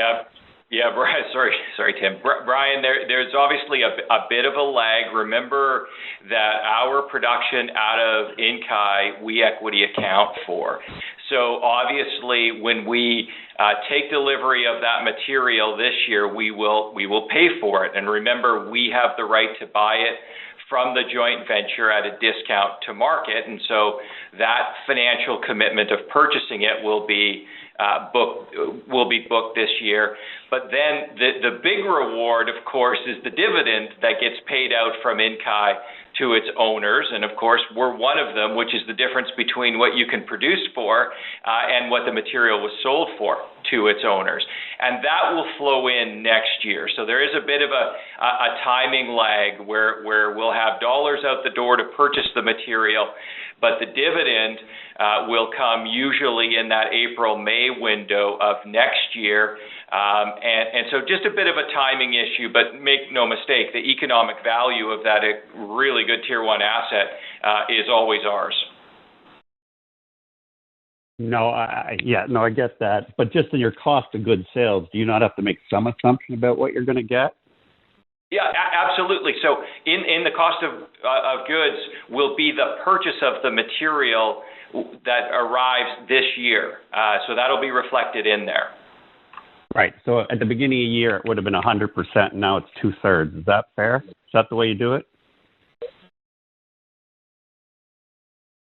Yeah, Brian, sorry, Tim. Brian, there's obviously a bit of a lag. Remember that our production out of Inkai, we equity account for. So obviously, when we take delivery of that material this year, we will pay for it. And remember, we have the right to buy it from the joint venture at a discount to market, and so that financial commitment of purchasing it will be booked this year. But then the big reward, of course, is the dividend that gets paid out from Inkai to its owners, and of course we're one of them, which is the difference between what you can produce for and what the material was sold for to its owners, and that will flow in next year. So there is a bit of a timing lag where we'll have dollars out the door to purchase the material, but the dividend will come usually in that April-May window of next year. And so just a bit of a timing issue, but make no mistake, the economic value of that really good Tier 1 asset is always ours. No, I get that. But just in your cost of goods sales, do you not have to make some assumption about what you're going to get? Yeah, absolutely. So in the cost of goods will be the purchase of the material that arrives this year. So that'll be reflected in there. Right. So at the beginning of the year, it would have been 100%, and now it's 2/3. Is that fair? Is that the way you do it?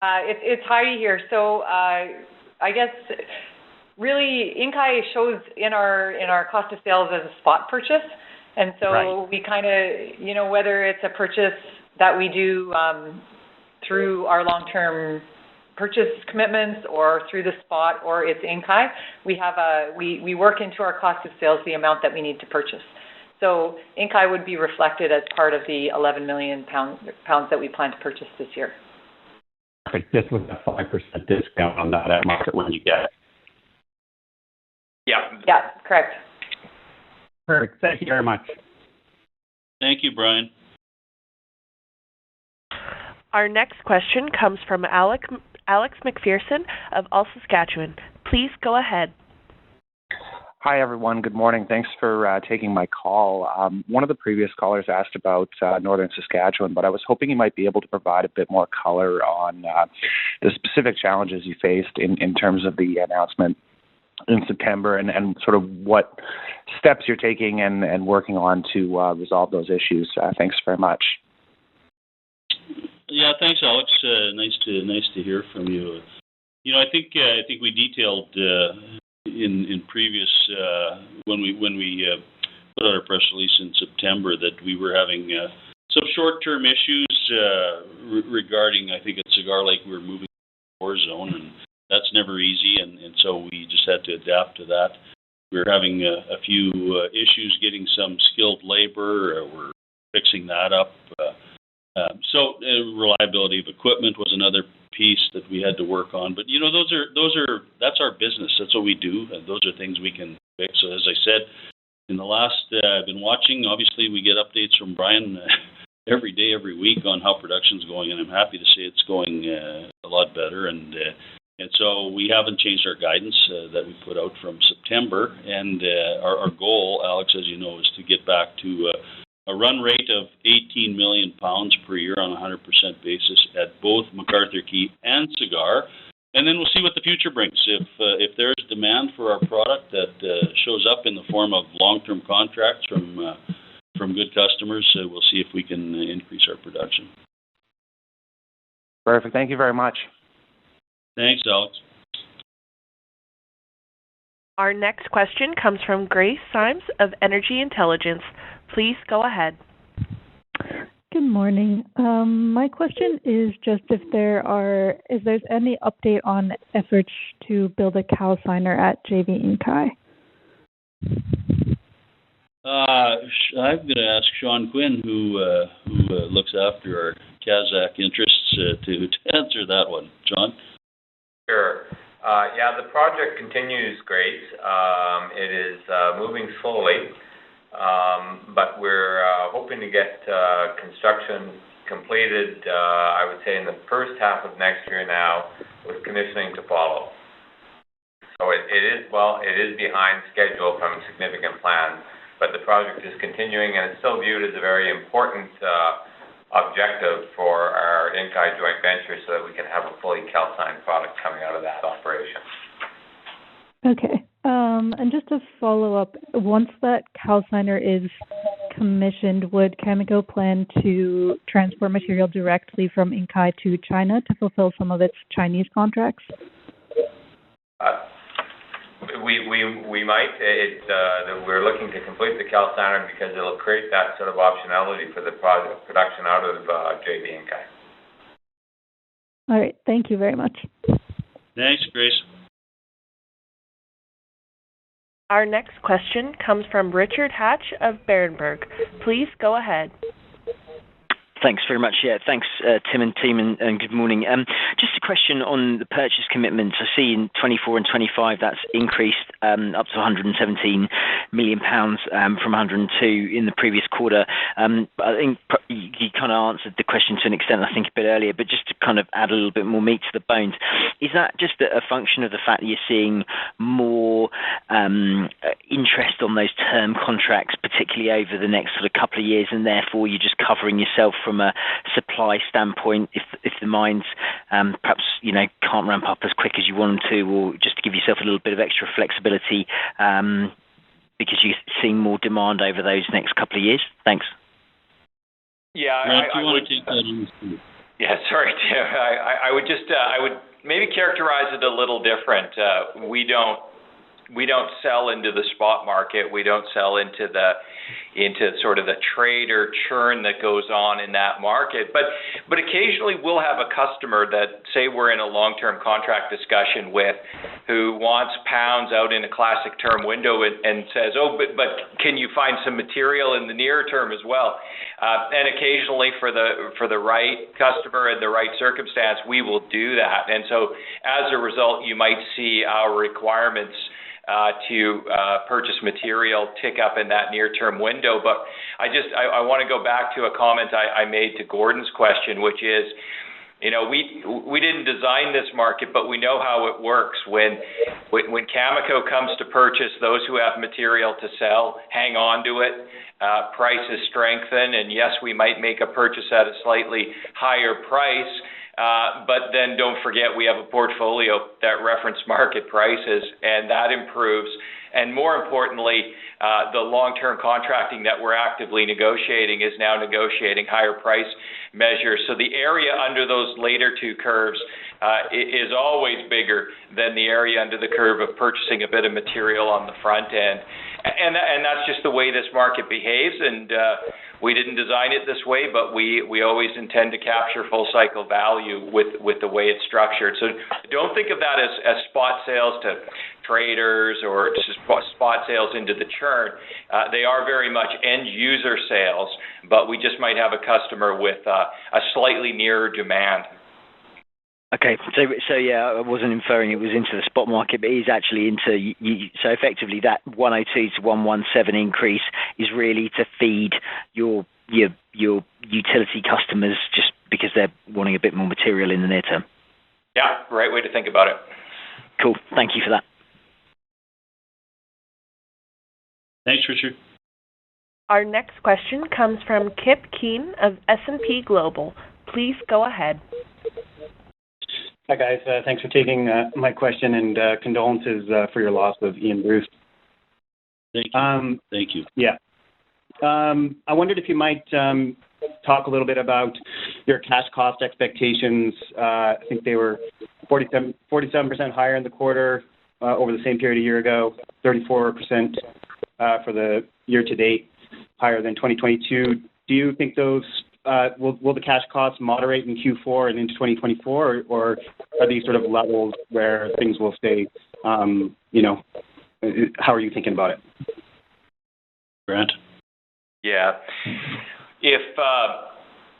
It's Heidi here. So I guess really Inkai shows in our cost of sales as a spot purchase. And so we kind of, whether it's a purchase that we do through our long-term purchase commitments or through the spot or it's Inkai, we work into our cost of sales the amount that we need to purchase. So Inkai would be reflected as part of the 11 million pounds that we plan to purchase this year. Okay, just with a 5% discount on that at market when you get it. Yeah, correct. Perfect. Thank you very much. Thank you, Brian. Our next question comes from Alex McPherson of All Saskatchewan. Please go ahead. Hi, everyone. Good morning. Thanks for taking my call. One of the previous callers asked about northern Saskatchewan, but I was hoping you might be able to provide a bit more color on the specific challenges you faced in terms of the announcement in September and sort of what steps you're taking and working on to resolve those issues. Thanks very much. Yeah, thanks, Alex. Nice to hear from you. I think we detailed in previous when we put out our press release in September that we were having some short-term issues regarding, I think at Cigar Lake, we were moving to the war zone, and that's never easy, and so we just had to adapt to that. We were having a few issues getting some skilled labor. We're fixing that up. So reliability of equipment was another piece that we had to work on. But that's our business. That's what we do. Those are things we can fix. So as I said, in the last I've been watching. Obviously, we get updates from Brian every day, every week on how production's going, and I'm happy to say it's going a lot better. And so we haven't changed our guidance that we put out from September. And our goal, Alex, as you know, is to get back to a run rate of 18 million pounds per year on a 100% basis at both McArthur Key and Cigar. And then we'll see what the future brings. If there's demand for our product that shows up in the form of long-term contracts from good customers, we'll see if we can increase our production. Perfect. Thank you very much. Thanks, Alex. Our next question comes from Grace Symes of Energy Intelligence. Please go ahead. Good morning. My question is just if there's any update on efforts to build a calciner at JV Inkai. I'm going to ask Sean Quinn, who looks after our Kazakh interests, to answer that one. Sean? Sure. Yeah, the project continues great. It is moving slowly, but we're hoping to get construction completed, I would say, in the first half of next year now, with commissioning to follow. So it is behind schedule from significant plans, but the project is continuing, and it's still viewed as a very important objective for our Inkai joint venture, so that we can have a fully calcined product coming out of that operation. Okay. And just to follow up, once that calciner is commissioned, would Cameco plan to transport material directly from Inkai to China to fulfill some of its Chinese contracts? We might. We're looking to complete the calciner because it'll create that sort of optionality for the production out of JV Inkai. All right. Thank you very much. Thanks, Grace. Our next question comes from Richard Hatch of Berenberg. Please go ahead. Thanks very much. Yeah, thanks, Tim and team, and good morning. Just a question on the purchase commitments. I see in 24 and 25 that's increased up to £117 million from 102 in the previous quarter. I think you kind of answered the question to an extent, I think, a bit earlier, but just to kind of add a little bit more meat to the bones, is that just a function of the fact that you're seeing more interest on those term contracts, particularly over the next sort of couple of years, and therefore you're just covering yourself from a supply standpoint if the mines perhaps can't ramp up as quick as you want them to, or just to give yourself a little bit of extra flexibility because you're seeing more demand over those next couple of years? Thanks. Yeah, I would take that in. Yeah, sorry, Tim. I would maybe characterize it a little different. We don't sell into the spot market. We don't sell into sort of the trade or churn that goes on in that market. But occasionally we'll have a customer that, say we're in a long-term contract discussion with, who wants pounds out in a classic term window and says, but can you find some material in the near term as well? And occasionally for the right customer and the right circumstance, we will do that. And so as a result, you might see our requirements to purchase material tick up in that near-term window. But I want to go back to a comment I made to Gordon's question, which is, we didn't design this market, but we know how it works. When Cameco comes to purchase, those who have material to sell hang on to it. Prices strengthen, and yes, we might make a purchase at a slightly higher price. But then don't forget we have a portfolio that reference market prices, and that improves. And more importantly, the long-term contracting that we're actively negotiating is now negotiating higher price measures. So the area under those later two curves is always bigger than the area under the curve of purchasing a bit of material on the front end. And that's just the way this market behaves, and we didn't design it this way, but we always intend to capture full cycle value with the way it's structured. So don't think of that as spot sales to traders or just spot sales into the churn. They are very much end user sales, but we just might have a customer with a slightly nearer demand. Okay, so yeah, I wasn't inferring it was into the spot market, but it is actually into, so effectively that 102 to 117 increase is really to feed your utility customers just because they're wanting a bit more material in the near term. Yeah, right way to think about it. Cool, thank you for that. Thanks, Richard. Our next question comes from Kip Keen of S&P Global. Please go ahead. Hi, guys. Thanks for taking my question, and condolences for your loss of Ian Bruce. Thank you. Thank you. Yeah. I wondered if you might talk a little bit about your cash cost expectations. I think they were 47% higher in the quarter over the same period a year ago, 34% for the year-to-date, higher than 2022. Do you think those will the cash costs moderate in Q4 and into 2024, or are these sort of levels where things will stay? How are you thinking about it? Grant? Yeah.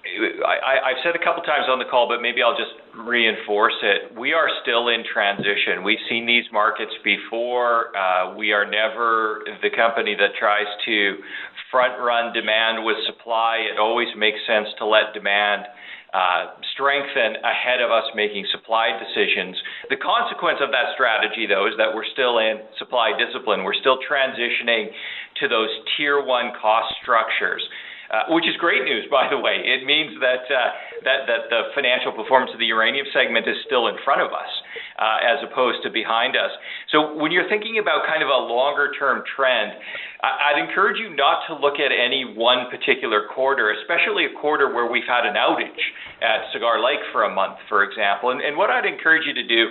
I've said a couple times on the call, but maybe I'll just reinforce it. We are still in transition. We've seen these markets before. We are never the company that tries to front-run demand with supply. It always makes sense to let demand strengthen ahead of us making supply decisions. The consequence of that strategy, though, is that we're still in supply discipline. We're still transitioning to those tier one cost structures. Which is great news, by the way. It means that the financial performance of the uranium segment is still in front of us, as opposed to behind us. So when you're thinking about kind of a longer-term trend, I'd encourage you not to look at any one particular quarter, especially a quarter where we've had an outage at Cigar Lake for a month, for example. And what I'd encourage you to do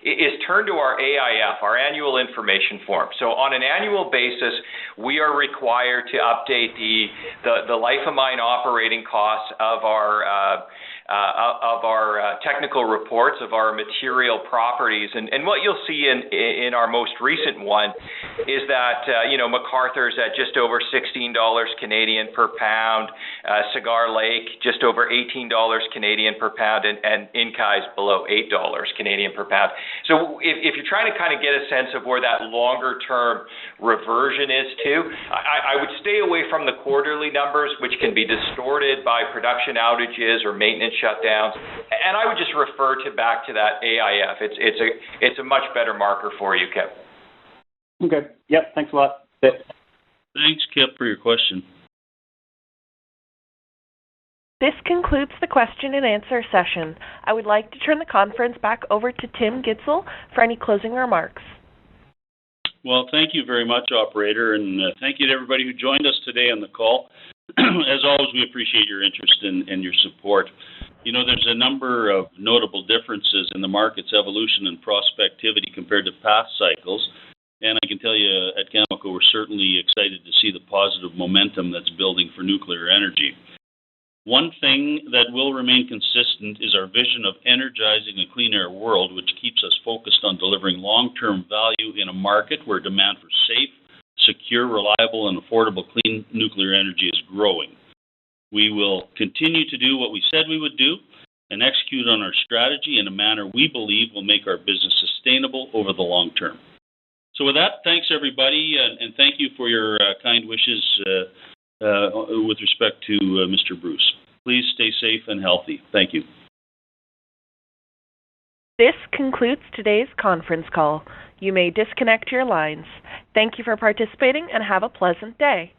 is turn to our AIF, our annual information form. So on an annual basis, we are required to update the life of mine operating costs of our technical reports of our material properties. And what you'll see in our most recent one is that McArthur's at just over $16 Canadian per pound, Cigar Lake just over $18 Canadian per pound, and Inkai's below $8 Canadian per pound. So if you're trying to kind of get a sense of where that longer term reversion is to, I would stay away from the quarterly numbers, which can be distorted by production outages or maintenance shutdowns, and I would just refer back to that AIF. It's a much better marker for you, Kip. Okay. Yep. Thanks a lot. Thanks, Kip, for your question. This concludes the question and answer session. I would like to turn the conference back over to Tim Gitzel for any closing remarks. Well, thank you very much, operator, and thank you to everybody who joined us today on the call. As always, we appreciate your interest and your support. There's a number of notable differences in the market's evolution and prospectivity compared to past cycles, and I can tell you at Cameco we're certainly excited to see the positive momentum that's building for nuclear energy. One thing that will remain consistent is our vision of energizing a clean air world, which keeps us focused on delivering long-term value in a market where demand for safe, secure, reliable, and affordable clean nuclear energy is growing. We will continue to do what we said we would do and execute on our strategy in a manner we believe will make our business sustainable over the long term. So with that, thanks everybody, and thank you for your kind wishes with respect to Mr. Bruce. Please stay safe and healthy. Thank you. This concludes today's conference call. You may disconnect your lines. Thank you for participating and have a pleasant day.